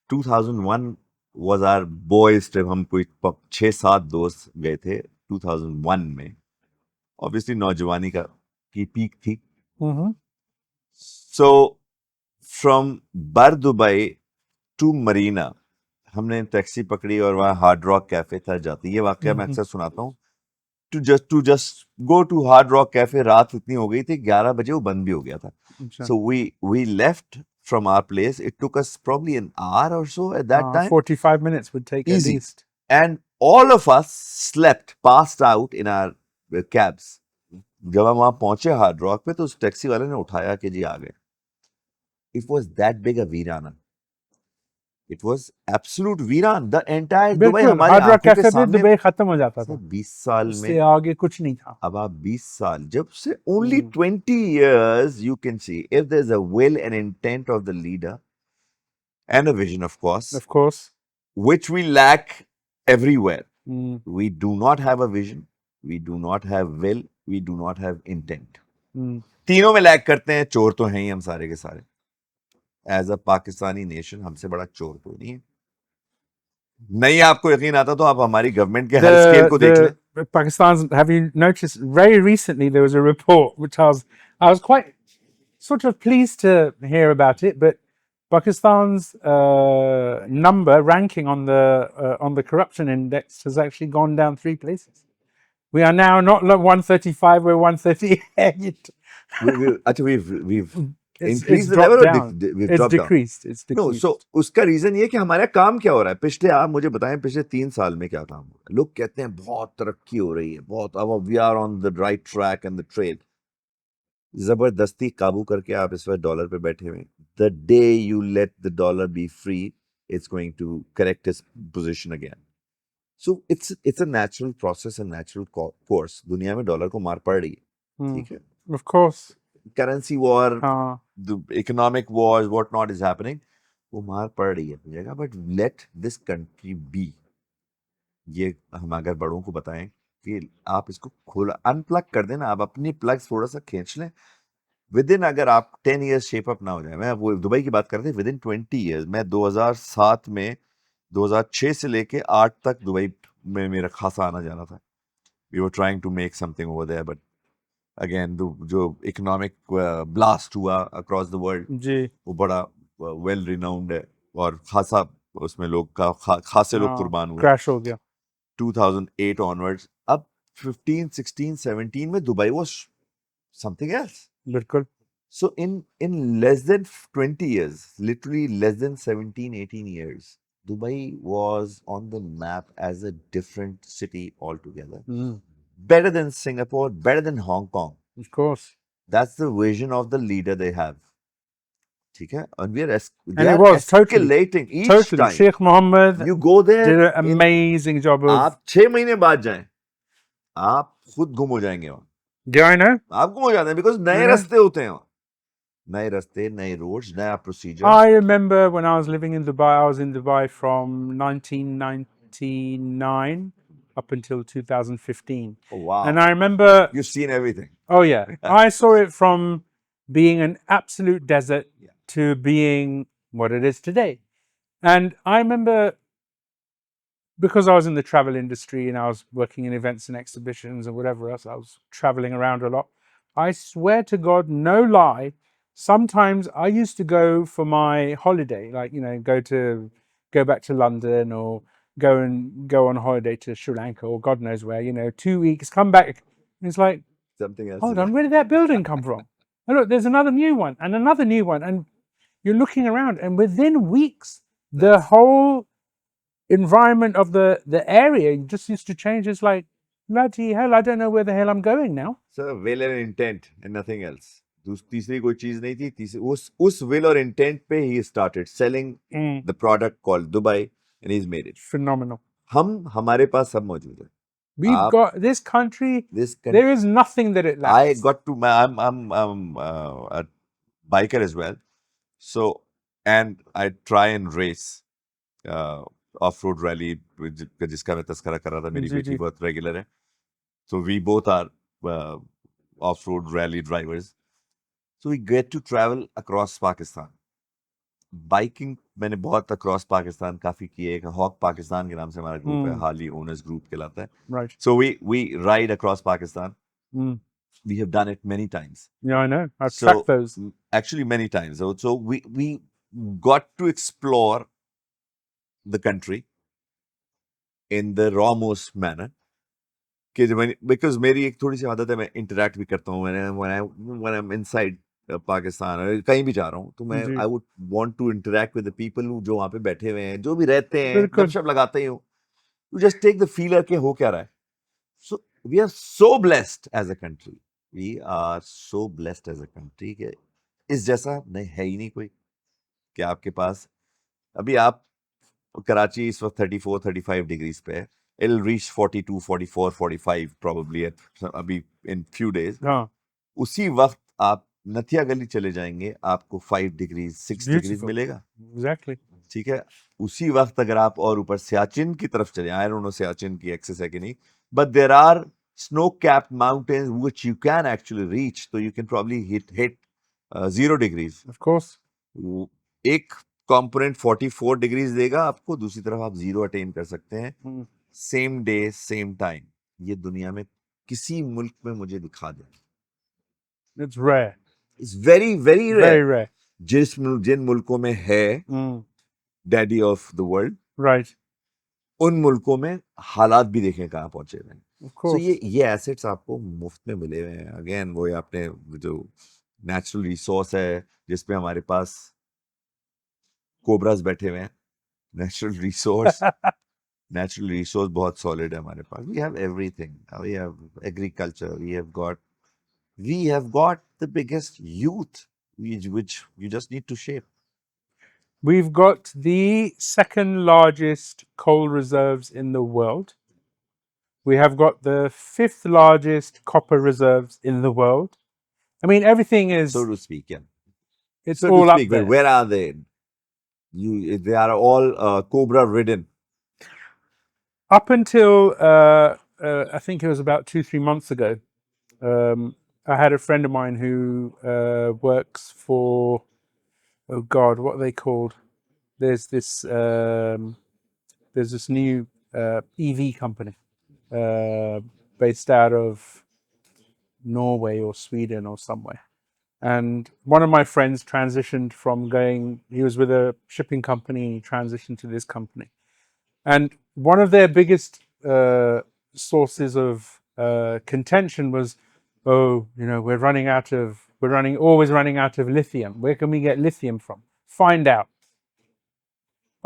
2001 was our boys trip. हम कोई 6-7 दोस्त गए थे 2001 में. Obviously नौजवानी की पीक थी. Mm-hmm. So from Bar Dubai to Marina, हमने टैक्सी पकड़ी और वहाँ हार्ड रॉक कैफे था जाती. ये वाकया मैं अक्सर सुनाता हूँ. To just go to Hard Rock Cafe, रात इतनी हो गई थी, 11 बजे वो बंद भी हो गया था. So we left from our place. It took us probably an hour or so at that time. 45 minutes would take Easy. at least. And all of us slept, passed out in our cabs. जब हम वहाँ पहुंचे hard rock पे, तो उस taxi वाले ने उठाया कि जी आ गए. It was that big a Veerana. It was absolute वीरान. The entire दुबई हमारी हार्ड रॉक आंखों के कैफे पे सामने. दुबई खत्म हो जाता था. 20 साल उससे में आगे कुछ नहीं था. अब आप 20 साल, जब से only 20 years, you can see if there's a will and intent of the leader and a vision, of course, which we lack everywhere. We do not have a vision, we do not have will, we do not have intent. तीनों में lack करते हैं. चोर तो हैं ही हम सारे के सारे. एज अ पाकिस्तानी नेशन हमसे बड़ा चोर कोई नहीं है. नहीं आपको यकीन आता तो आप हमारी गवर्नमेंट के हर स्केल को देख लें. Pakistan's, have you noticed very recently there was a report which I was quite sort of pleased to hear about it, but Pakistan's ranking on the corruption index has actually gone down 3 places. We are now not 135, we're 138. We've Increase it's the level dropped or down. we've It's dropped down? decreased. It's no decreased. So उसका reason ये कि हमारा काम क्या हो रहा है पिछले, आप मुझे बताएं पिछले 3 साल में क्या काम हो रहा है। लोग कहते हैं बहुत तरक्की हो रही है, बहुत, अब we are on the right track and the trade, जबरदस्ती काबू करके आप इस वक्त डॉलर पे बैठे हुए हैं। The day you let the dollar be free, it's going to correct its position again. So it's a natural process, a natural course. दुनिया में डॉलर को मार पड़ रही है, ठीक है, Of course. करेंसी वॉर, हाँ, the economic wars, what not is happening, वो मार पड़ रही है अपनी जगह, but let this country be. ये हम अगर बड़ों को बताएं कि आप इसको खोला, अनप्लग कर देना, आप अपनी प्लग थोड़ा सा खींच लें, विद इन, अगर आप 10 ईयर्स शेप अप ना हो जाए। मैं वो दुबई की बात कर रहे थे, विद इन 20 ईयर्स। मैं 2007 में 2006 से लेके 8 तक दुबई में मेरा खासा आना जाना था। We were trying to make something over there, but again जो इकोनॉमिक ब्लास्ट हुआ अक्रॉस द वर्ल्ड, जी, वो बड़ा वेल रिनाउंड है, और खासा उसमें लोग खासे लोग हाँ, कुर्बान हुए crash हो गया। 2008 ऑनवर्ड्स। अब 15 16 17 में दुबई वाज समथिंग एल्स। बिल्कुल। So in less than 20 years, literally less than 17 18 years, Dubai was on the map as a different city altogether. Better than Singapore, better than Hong Kong. Of course. That's the vision of the leader they have. ठीक है, and they And it are was totally, escalating each totally. time. Sheikh Mohammed You go there did an in, amazing job of. आप 6 महीने बाद जाएं, आप खुद गुम हो जाएंगे वहां। Yeah, I know. आप गुम हो जाते हैं बिकॉज नए Yeah. रास्ते होते हैं वहां, नए रास्ते, नए रोड्स, नया procedure. I remember when I was living in Dubai, I was in Dubai from 1999 up until 2015. Oh, wow. And I remember, You've seen everything. oh yeah, I saw it from being an absolute desert Yeah. to being what it is today. And I remember, because I was in the travel industry and I was working in events and exhibitions and whatever else, I was traveling around a lot. I swear to God, no lie, sometimes I used to go for my holiday, like, you know, go back to London, or go on holiday to Sri Lanka or God knows where, you know, 2 weeks, come back. And it's like, Something else. hold on, where did that building come from? Oh, look, there's another new one and another new one. And you're looking around, and within weeks, the whole environment of the area just used to change. It's like, bloody hell, I don't know where the hell I'm going now. Sir, will and intent and nothing else. तीसरी कोई चीज नहीं थी। तीसरी उस will और intent पे he started selling the product called Dubai and he's made it. Phenomenal. हमारे पास सब मौजूद है। We've got this country. There is nothing that it lacks. I got to I'm a biker as well, so and I try and race off-road rally, जिसका मैं तस्करा कर रहा था। मेरी जी, बेटी जी। बहुत रेगुलर है, so we both are off-road rally drivers, so we get to travel across Pakistan. Biking मैंने बहुत अक्रॉस पाकिस्तान काफी की है। एक हॉक पाकिस्तान के नाम से हमारा ग्रुप है, हार्ली ओनर्स ग्रुप कहलाता है। Right. So we ride across Pakistan. Mm. We have done it many times. Yeah, I know. I've So, tracked those. actually many times. So we got to explore the country in the raw most manner. Because मेरी एक थोड़ी सी आदत है, मैं interact भी करता हूँ when I'm inside Pakistan, कहीं भी जा रहा हूँ, तो मैं जी। I would want to interact with the people जो वहाँ पे बैठे हुए हैं, जो भी रहते हैं, बिल्कुल। गपशप लगाते ही हूँ, to just take the feeler के हो क्या रहा है। So we are so blessed as a country. We are so blessed as a country कि इस जैसा नहीं है ही नहीं कोई, कि आपके पास अभी आप कराची इस वक्त 34-35 डिग्रीज पे है। It'll reach 42, 44, 45 probably अभी in few days. हाँ, उसी वक्त आप नथिया गली चले जाएंगे, आपको 5 डिग्रीज 6 डिग्रीज beautiful. मिलेगा। Exactly. ठीक है, उसी वक्त अगर आप और ऊपर सियाचिन की तरफ चले, आई डोंट नो सियाचिन की एक्सेस है कि नहीं, but there are snow capped mountains which you can actually reach, so you can probably hit 0 degrees. Of course. एक कंपोनेंट 44 डिग्रीज देगा आपको, दूसरी तरफ आप 0 अटेन कर सकते हैं, सेम डे सेम टाइम। ये दुनिया में किसी मुल्क में मुझे दिखा दे। It's rare. It's very very Very rare. rare. जिन मुल्कों में है daddy of the world, Right. उन मुल्कों में हालात भी देखें कहाँ पहुंचे हुए हैं। Of so course. ये एसेट्स आपको मुफ्त में मिले हुए हैं। अगेन वो आपने जो नेचुरल रिसोर्स है जिसपे हमारे पास कोबरास बैठे हुए हैं. नेचुरल रिसोर्स बहुत सॉलिड है हमारे पास. We have everything. We have agriculture. We have got the biggest youth which you just need to shape. We've got the second largest coal reserves in the world. We have got the fifth largest copper reserves in the world. I mean, everything is, So to speak, yeah. it's So to all up speak, but there. where are they? They are all cobra ridden. Up until, I think it was about 2-3 months ago, I had a friend of mine who works for, oh God, what are they called? There's this new EV company based out of Norway or Sweden or somewhere. And one of my friends transitioned from going, he was with a shipping company, and he transitioned to this company. And one of their biggest sources of contention was, oh, we're always running out of lithium. Where can we get lithium from? Find out.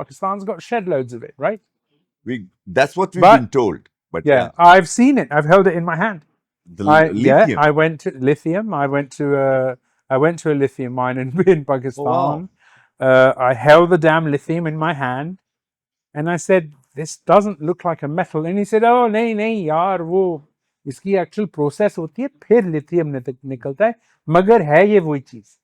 Pakistan's got shed loads of it, right? That's what we've But been told. But yeah, I've seen it. I've held it in my hand. the lithium. I went to lithium. I went to a lithium mine in Pakistan. I held the damn lithium in my hand, and I said, "This doesn't look like a metal." And he said, "Oh, नहीं नहीं यार, वो इसकी actual process होती है, फिर lithium निकलता है, मगर है ये वही चीज."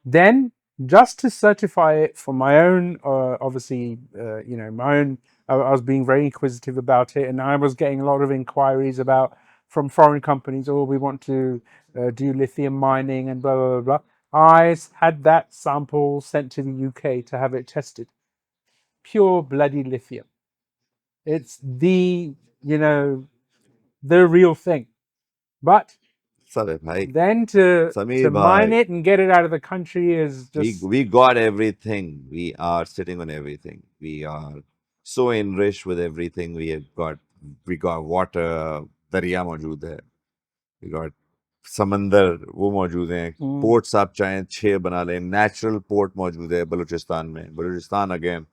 Then, just to certify it for my own, obviously, my own, I was being very inquisitive about it, and I was getting a lot of inquiries from foreign companies. Oh, we want to do lithium mining and blah blah blah. I had that sample sent to the UK to have it tested. Pure bloody lithium. It's the real thing. But then to mine it and get it out of the country is just, we got everything. We are sitting on everything. We are so enriched with everything. We got water. दरिया मौजूद है. We got समंदर वो मौजूद हैं. Ports आप चाहें 6 बना लें. नेचुरल पोर्ट मौजूद है बलूचिस्तान में. बलूचिस्तान अगेन.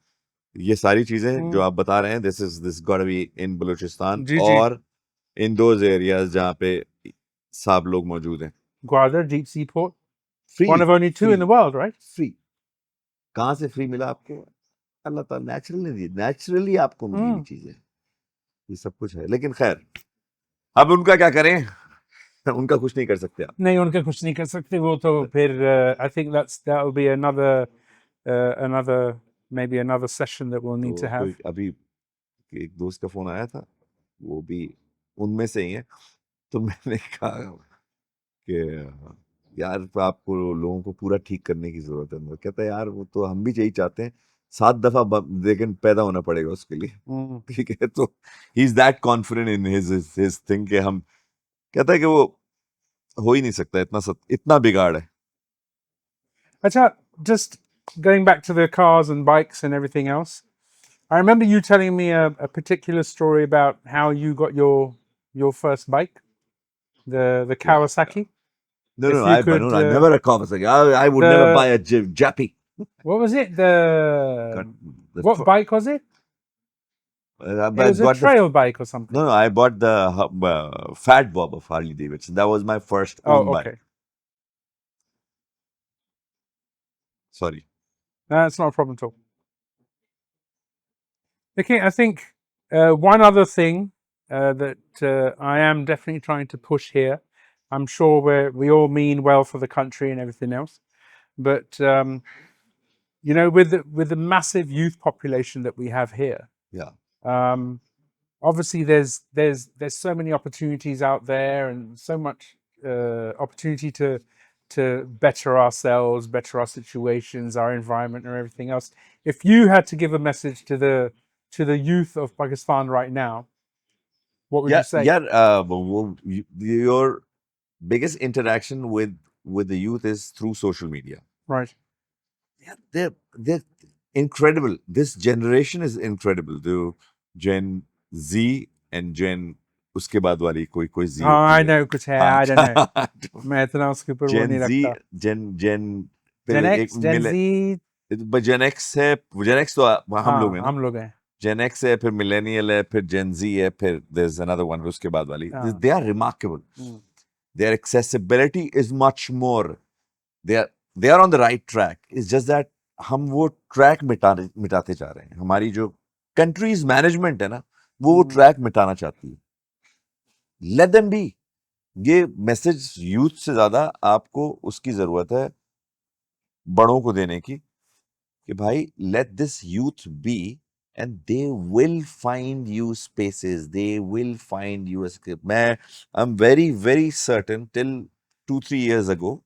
ये सारी चीजें जो आप बता रहे हैं, this got to be in Balochistan और in those areas जहाँ पे सब लोग मौजूद हैं. Gwadar deep sea port, Free, one of only 2 in the world, right? Free. कहाँ से फ्री मिला आपको? अल्लाह ताला नेचुरली दी. नेचुरली आपको मिली चीजें. ये सब कुछ है. लेकिन खैर, अब उनका क्या करें? उनका कुछ नहीं कर सकते आप. नहीं, उनका कुछ नहीं कर सकते. वो तो फिर I think that will be another maybe another session that we'll need to have. अभी एक दोस्त का फोन आया था, वो भी उनमें से ही है. तो मैंने कहा कि यार आपको लोगों को पूरा ठीक करने की जरूरत है. कहता है यार वो तो हम भी यही चाहते हैं. 7 दफा लेकिन पैदा होना पड़ेगा उसके लिए. ठीक है. तो he is that confident in his thing कि हम, कहता है कि वो हो ही नहीं सकता. इतना बिगाड़ है. अच्छा, just going back to the cars and bikes and everything else, I remember you telling me a particular story about how you got your first bike, the Kawasaki. No, never a Kawasaki. I would never buy a Jappy. What was it? What bike was it? It was a trail bike or something. No, I bought the Fat Bob of Harley Davidson. That was my first own bike. Okay. Sorry. No, it's not a problem at all. Okay, I think one other thing that I am definitely trying to push here, I'm sure we all mean well for the country and everything else, but with the massive youth population that we have here, obviously there's so many opportunities out there and so much opportunity to better ourselves, better our situations, our environment, and everything else. If you had to give a message to the youth of Pakistan right now, what would you say? Your biggest interaction with the youth is through social media. Right. Yeah, they're incredible. This generation is incredible. The Gen Z and Gen उसके बाद वाली कोई कोई जी हाँ होती आई है। No कुछ है हाँ आई डोंट नो मैं इतना उसके ऊपर वो जेन नहीं जी, रखता जेन जेन फिर जेन एक एक्स जेन मिले, जी जेन एक्स है, जेन एक्स तो हम लोग हाँ हैं ना, हम लोग हैं जेन एक्स है, फिर मिलेनियल है, फिर जेन जी है, फिर देयर इज अनदर वन उसके बाद वाली, हाँ they are remarkable, hmm, their accessibility is much more, they are they are on the right track, it's just that हम वो ट्रैक मिटाते जा रहे हैं, हमारी जो कंट्रीज मैनेजमेंट है ना वो हम्म, ट्रैक मिटाना चाहती है, लेट देम बी। ये मैसेज यूथ से ज्यादा आपको उसकी जरूरत है बड़ों को देने की, कि भाई let this youth be and they will find you spaces, they will find you escape. मैं I am very very certain till 2-3 years ago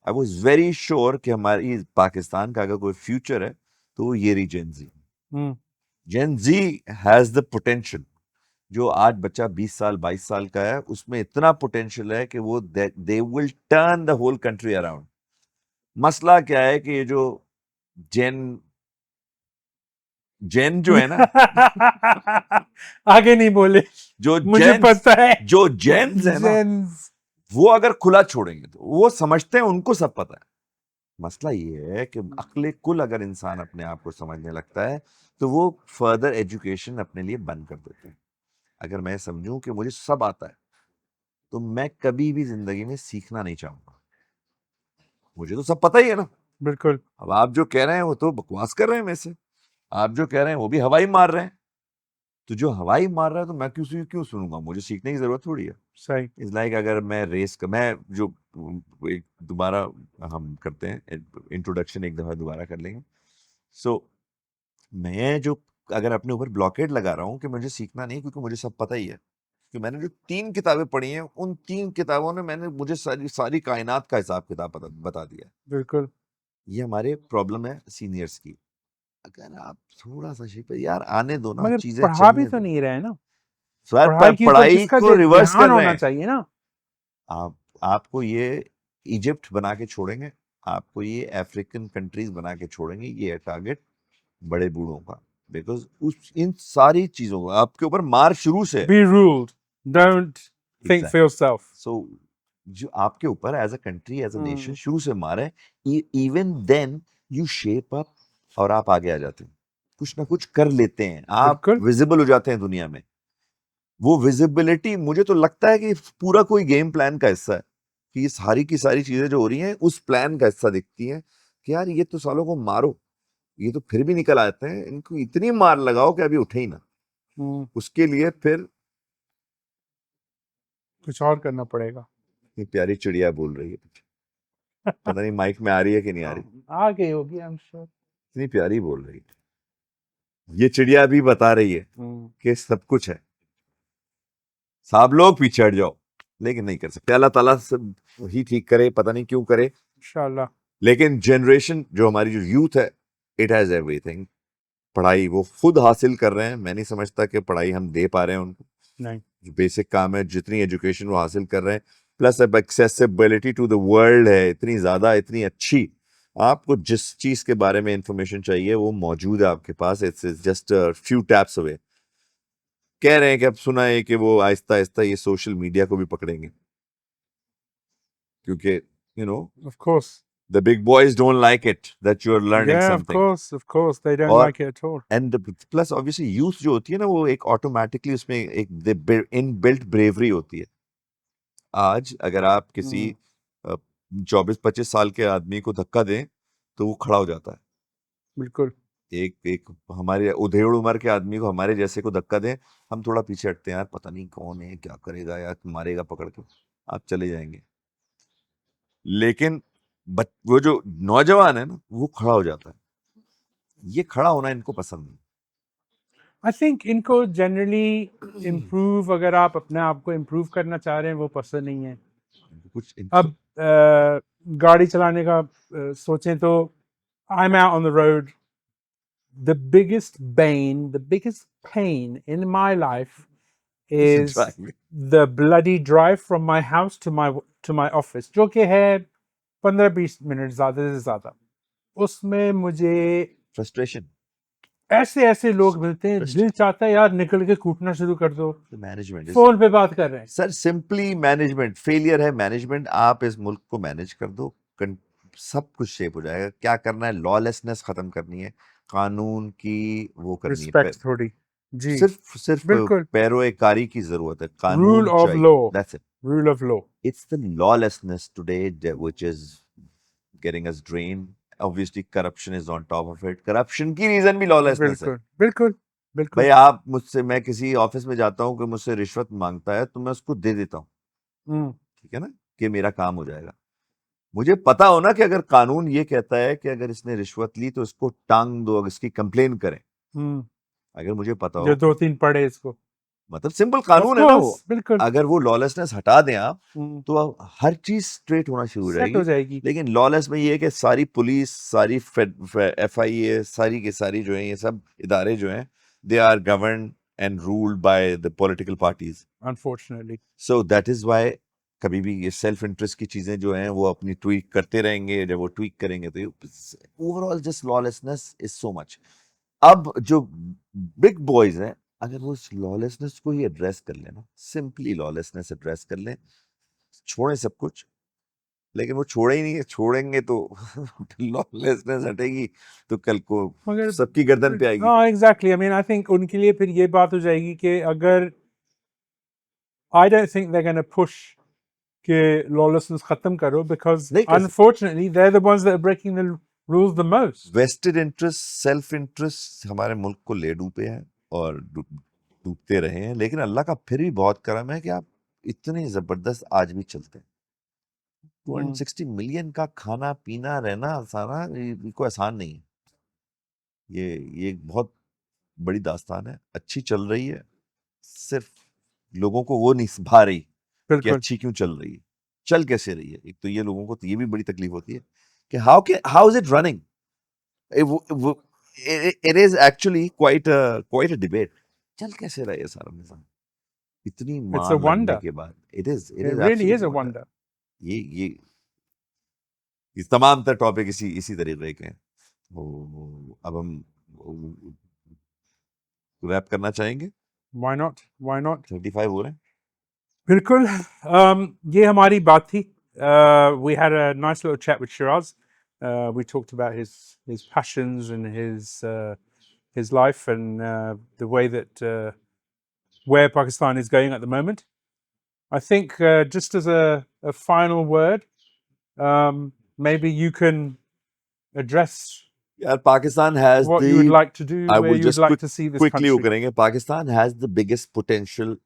I was very sure कि हमारी पाकिस्तान का अगर कोई फ्यूचर है तो वो ये रही जेन जी। हम्म, जेन जी हैज द पोटेंशियल, जो आज बच्चा 20 साल 22 साल का है उसमें इतना पोटेंशियल है कि वो they will turn the whole country around. मसला क्या है कि ये जो जेन जेन जो है ना आगे नहीं बोले जो मुझे जेन्स पता है जो जेन्स है ना जेन्स वो अगर खुला छोड़ेंगे तो वो समझते हैं, उनको सब पता है। मसला ये है कि अक्ले कुल अगर इंसान अपने आप को समझने लगता है तो वो फर्दर एजुकेशन अपने लिए बंद कर देते हैं। अगर मैं समझूं कि मुझे सब आता है तो मैं कभी भी जिंदगी में सीखना नहीं चाहूंगा, मुझे तो सब पता ही है ना। बिल्कुल अब आप जो कह रहे हैं वो तो बकवास कर रहे हैं मेरे से, आप जो कह रहे हैं वो भी हवाई मार रहे हैं, तो जो हवाई मार रहा है तो मैं क्यों क्यों सुनूंगा, मुझे सीखने की जरूरत थोड़ी है। सही इज लाइक अगर मैं रेस का मैं जो एक दोबारा हम करते हैं इंट्रोडक्शन, एक दफा दोबारा कर लेंगे। सो मैं जो अगर अपने ऊपर ब्लॉकेड लगा रहा हूँ कि मुझे सीखना नहीं क्योंकि मुझे सब पता ही है, कि मैंने जो 3 किताबें पढ़ी हैं उन 3 किताबों ने मैंने मुझे सारी सारी कायनात का हिसाब किताब बता दिया है। बिल्कुल ये हमारे प्रॉब्लम है सीनियर्स की। अगर आप थोड़ा सा शिप यार आने दो ना, मगर चीजें पढ़ा भी चलने तो दो। नहीं रहे ना सर पढ़ाई के ऊपर पढ़ाई जिसका को रिवर्स ध्यान कर रहे होना हैं। चाहिए ना आप आपको ये इजिप्ट बना के छोड़ेंगे, आपको ये अफ्रीकन कंट्रीज बना के छोड़ेंगे, ये है टारगेट बड़े बूढ़ों का, बिकॉज उस इन सारी चीजों का आपके ऊपर मार शुरू से। be ruled don't think for exact yourself so जो आपके ऊपर as a country as a nation hmm, शुरू से मार है, even then you shape up और आप आगे आ जाते हैं, कुछ ना कुछ कर लेते हैं, आप बिल्कुल विजिबल हो जाते हैं दुनिया में। वो विजिबिलिटी मुझे तो लगता है कि पूरा कोई गेम प्लान का हिस्सा है, कि ये सारी की सारी चीजें जो हो रही हैं उस प्लान का हिस्सा दिखती हैं, कि यार ये तो सालों को मारो, ये तो फिर भी निकल आते हैं, इनको इतनी मार लगाओ कि अभी उठे ही ना। हम्म, उसके लिए फिर कुछ और करना पड़ेगा ये प्यारी चिड़िया बोल रही है, पता नहीं माइक में आ रही है कि नहीं आ रही, आ गई होगी आई एम श्योर इतनी प्यारी बोल रही है। ये चिड़िया भी बता रही है कि सब कुछ है, सब लोग पीछे हट जाओ, लेकिन नहीं कर सकते, अल्लाह ताला सब ही ठीक करे, पता नहीं क्यों करे। इंशाल्लाह लेकिन जनरेशन जो हमारी जो यूथ है, इट हैज एवरीथिंग। पढ़ाई वो खुद हासिल कर रहे हैं, मैं नहीं समझता कि पढ़ाई हम दे पा रहे हैं उनको, नहीं जो बेसिक काम है जितनी एजुकेशन वो हासिल कर रहे हैं, प्लस अब एक्सेसिबिलिटी टू द वर्ल्ड है इतनी ज्यादा, इतनी अच्छी, आपको जिस चीज के बारे में इंफॉर्मेशन चाहिए वो मौजूद है आपके पास, it's just few taps away. कह रहे हैं कि अब सुना है कि वो आहिस्ता आहिस्ता ये सोशल मीडिया को भी पकड़ेंगे, क्योंकि you know of course the big boys don't like it that you are learning yeah something. of course they don't और like it at all and plus obviously youth जो होती है ना वो एक ऑटोमेटिकली उसमें एक इन बिल्ट ब्रेवरी होती है। आज अगर आप किसी हम्म, 24-25 साल के आदमी को धक्का दें तो वो खड़ा हो जाता है, बिल्कुल एक एक हमारे उधेड़ उम्र के आदमी को, हमारे जैसे को धक्का दें, हम थोड़ा पीछे हटते हैं, यार पता नहीं कौन है, क्या करेगा, या मारेगा पकड़ के, आप चले जाएंगे। लेकिन वो जो नौजवान है ना वो खड़ा हो जाता है, ये खड़ा होना इनको पसंद नहीं। आई थिंक इनको जनरली इम्प्रूव अगर आप अपने आप को इम्प्रूव करना चाह रहे हैं वो पसंद नहीं है कुछ अब गाड़ी चलाने का सोचें तो I am out on the road the biggest bane the biggest pain in my life is driving the bloody drive from my house to my office जो कि है 15-20 मिनट ज़्यादा से ज़्यादा उसमें मुझे फ्रस्ट्रेशन ऐसे ऐसे लोग मिलते हैं, दिल चाहता है यार निकल के कूटना शुरू कर दो, मैनेजमेंट फोन पे बात कर रहे हैं। सर सिंपली मैनेजमेंट फेलियर है। मैनेजमेंट, आप इस मुल्क को मैनेज कर दो, सब कुछ शेप हो जाएगा। क्या करना है, लॉलेसनेस खत्म करनी है, कानून की वो करनी है, रिस्पेक्ट थोड़ी, जी सिर्फ सिर्फ बिल्कुल, पैरोकारी की जरूरत है, रूल कानून ऑफ लॉ, चाहिए, that's it. Rule of law. It's the lawlessness today which is getting us drained. Obviously, corruption is on top of it. Corruption की reason भी lawlessness है। बिल्कुल बिल्कुल बिल्कुल। भाई आप मुझसे, मैं किसी ऑफिस में जाता हूँ, कोई मुझसे रिश्वत मांगता है तो मैं उसको दे देता हूँ, हम्म ठीक है ना, कि मेरा काम हो जाएगा। मुझे पता हो ना कि अगर कानून ये कहता है कि अगर इसने रिश्वत ली तो इसको टांग दो, अगर इसकी कंप्लेन करें, हम्म अगर मुझे पता जो हो, 2-3 पढ़े इसको, मतलब सिंपल ऑफ कानून है ना वो, कोर्स बिल्कुल। अगर वो लॉलेसनेस हटा दें आप, तो हर चीज स्ट्रेट होना शुरू हो सेट हो जाएगी। जाएगी। लेकिन लॉलेस में ये है कि सारी पुलिस, सारी FIA, सारी की सारी जो है, ये सब इदारे जो हैं, they are govern and ruled by the political parties. Unfortunately, so that is why कभी भी ये सेल्फ इंटरेस्ट की चीजें जो हैं वो अपनी ट्वीक करते रहेंगे। जब वो ट्वीक करेंगे तो overall just lawlessness is so much. अब जो बिग बॉयज हैं, अगर वो इस लॉलेसनेस को ही एड्रेस कर लेना, सिंपली लॉलेसनेस एड्रेस कर लें, छोड़ें सब कुछ, लेकिन वो छोड़े ही नहीं है। छोड़ेंगे तो लॉलेसनेस हटेगी तो कल को मगर सबकी गर्दन पे आएगी। हाँ exactly, I mean I think उनके लिए फिर ये बात हो जाएगी कि अगर I don't think they gonna push कि लॉलेसनेस खत्म करो, बिकॉज नहीं कर सकते। Unfortunately they are the ones that are breaking the rules the most. Wasted interest, self interest हमारे मुल्क को ले डूबे हैं और डूबते रहे हैं। लेकिन अल्लाह का फिर भी बहुत करम है कि आप इतने जबरदस्त आज भी चलते हैं। 260 मिलियन का खाना पीना रहना सारा ये कोई आसान नहीं है। ये एक बहुत बड़ी दास्तान है, अच्छी चल रही है, सिर्फ लोगों को वो नहीं भा रही कि बिल्कुल अच्छी क्यों चल रही है, चल कैसे रही है। एक तो ये लोगों को तो ये भी बड़ी तकलीफ होती है कि how is it running. It is actually quite a debate, चल कैसे रहा है ये सारा निजाम इतनी इट्स अ मार लगने वंडर, के बाद। It is it really is absolutely a wonder. Wonder. ये तमाम तर टॉपिक इसी तरीके के हैं। अब हम रैप करना चाहेंगे। व्हाई नॉट, व्हाई नॉट, 35 हो रहे हैं। बिल्कुल। ये हमारी बात थी। We had a nice little chat with Shiraz. We talked about his passions and his life and the way that where Pakistan is going at the moment. I think just as a final word, maybe you can address यार Pakistan has what you would the, like to do, I where will you would just like to see this quickly वो country. करेंगे। Pakistan has the biggest potential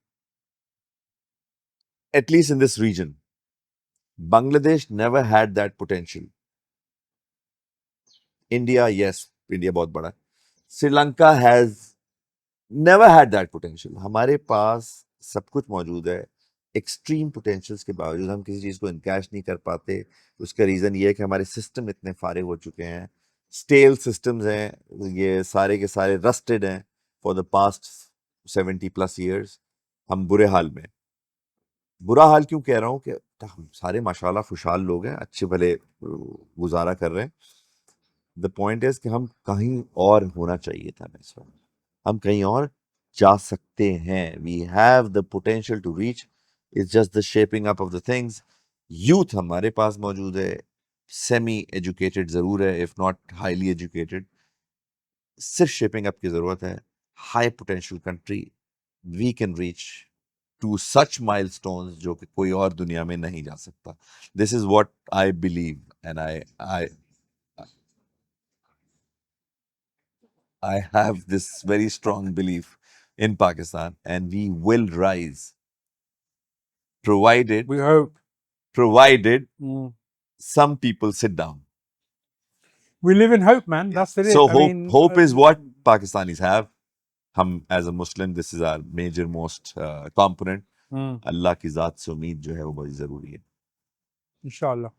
at least in this region. Bangladesh never had that potential. India, yes, India बहुत बड़ा है। Sri Lanka has never had that potential. हमारे पास सब कुछ मौजूद है, एक्सट्रीम पोटेंशियल्स के बावजूद हम किसी चीज़ को इनकैश नहीं कर पाते। उसका रीज़न ये है कि हमारे सिस्टम इतने फारिग हो चुके हैं, स्टेल सिस्टम्स हैं, ये सारे के सारे रस्टेड हैं फॉर द पास्ट 70+ ईयर्स। हम बुरे हाल में। बुरा हाल क्यों कह रहा हूँ कि हम सारे माशाल्लाह खुशहाल लोग हैं, अच्छे भले गुजारा कर रहे हैं। द पॉइंट इज कि हम कहीं और होना चाहिए था। इस वक्त हम कहीं और जा सकते हैं। We have the potential to reach, it's just the shaping up of the things. Youth हमारे पास मौजूद है, सेमी एजुकेटेड जरूर है, इफ नॉट हाईली एजुकेटेड। सिर्फ शेपिंग अप की जरूरत है। High potential country, we can reach to such milestones जो कि कोई और दुनिया में नहीं जा सकता। This is what I believe and I have this very strong belief in Pakistan, and we will rise, provided We hope. some people sit down. We live in hope, man. That's it. So I mean, hope is what Pakistanis have. हम as a Muslim, this is our major most component. अल्लाह की ज़ात से उम्मीद जो है वो बड़ी ज़रूरी है। inshallah.